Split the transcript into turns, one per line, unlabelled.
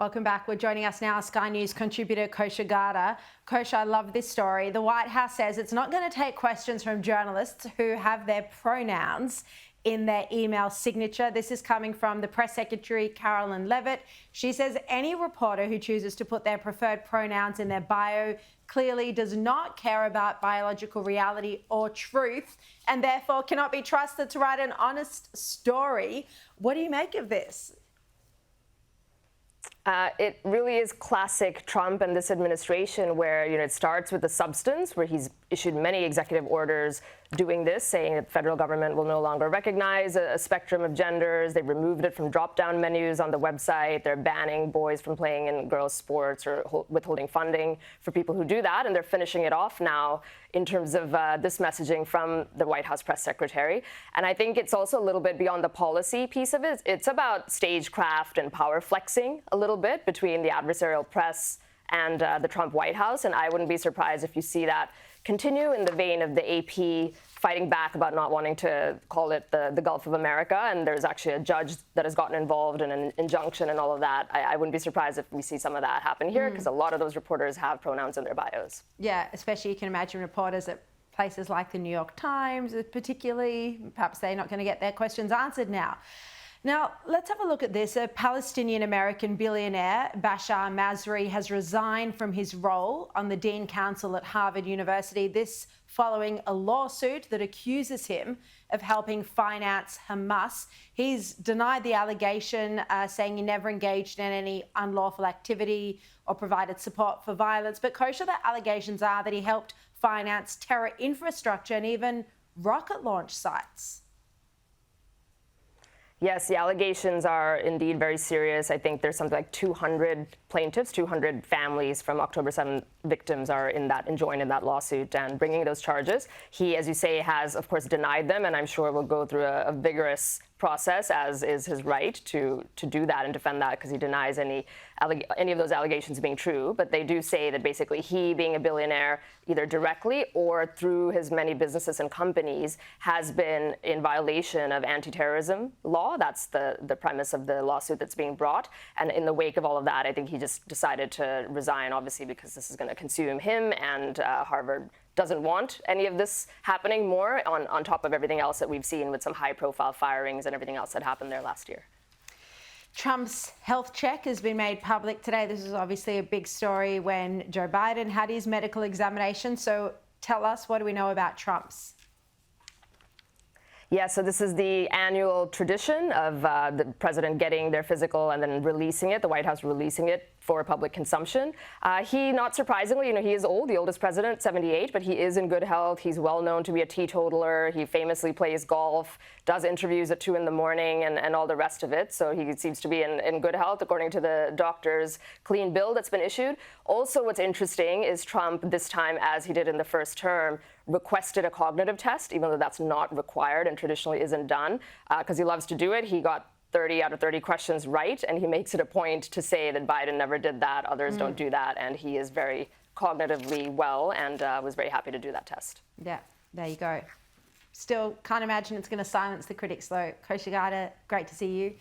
Welcome back. We're joining us now, Sky News contributor Kosha Gada. Kosha, I love this story. The White House says it's not going to take questions from journalists who have their pronouns in their email signature. This is coming from the press secretary, Carolyn Levitt. She says any reporter who chooses to put their preferred pronouns in their bio clearly does not care about biological reality or truth and therefore cannot be trusted to write an honest story. What do you make of this?
It really is classic Trump and this administration where, it starts with the substance, where he's issued many executive orders doing this, saying that the federal government will no longer recognize a spectrum of genders. They removed it from drop-down menus on the website. They're banning boys from playing in girls' sports or withholding funding for people who do that. And they're finishing it off now in terms of this messaging from the White House press secretary. And I think it's also a little bit beyond the policy piece of it. It's about stagecraft and power flexing a little bit between the adversarial press and the Trump White House. And I wouldn't be surprised if you see that continue in the vein of the AP fighting back about not wanting to call it the Gulf of America. And there's actually a judge that has gotten involved in an injunction and all of that. I wouldn't be surprised if we see some of that happen here because a lot of those reporters have pronouns in their bios.
Yeah, especially you can imagine reporters at places like the New York Times, particularly, perhaps they're not going to get their questions answered now. Now, let's have a look at this. A Palestinian-American billionaire, Bashar Masri, has resigned from his role on the Dean Council at Harvard University. This following a lawsuit that accuses him of helping finance Hamas. He's denied the allegation, saying he never engaged in any unlawful activity or provided support for violence. But Kosha, the allegations are that he helped finance terror infrastructure and even rocket launch sites.
Yes, the allegations are indeed very serious. I think there's something like 200 plaintiffs, 200 families from October 7 victims are joined in that lawsuit and bringing those charges. He, as you say, has, of course, denied them, and I'm sure will go through a vigorous process, as is his right to do that and defend that, because he denies any of those allegations being true. But they do say that basically he, being a billionaire, either directly or through his many businesses and companies, has been in violation of anti-terrorism law. That's the premise of the lawsuit that's being brought. And in the wake of all of that, I think he just decided to resign, obviously, because this is going to consume him, and Harvard doesn't want any of this happening more on top of everything else that we've seen with some high-profile firings and everything else that happened there last year.
Trump's health check has been made public today. This is obviously a big story when Joe Biden had his medical examination. So tell us, what do we know about Trump's?
Yeah, so this is the annual tradition of the president getting their physical and then releasing it, the White House releasing it for public consumption. He, not surprisingly, he is old, the oldest president, 78, but he is in good health. He's well known to be a teetotaler. He famously plays golf, does interviews at 2 in the morning and all the rest of it. So he seems to be in good health, according to the doctor's clean bill that's been issued. Also, what's interesting is Trump, this time, as he did in the first term, requested a cognitive test, even though that's not required and traditionally isn't done, because he loves to do it. He got 30 out of 30 questions right, and he makes it a point to say that Biden never did that, others don't do that, and he is very cognitively well and was very happy to do that test.
Yeah, there you go. Still can't imagine it's going to silence the critics, though. Kosha Gada, great to see you.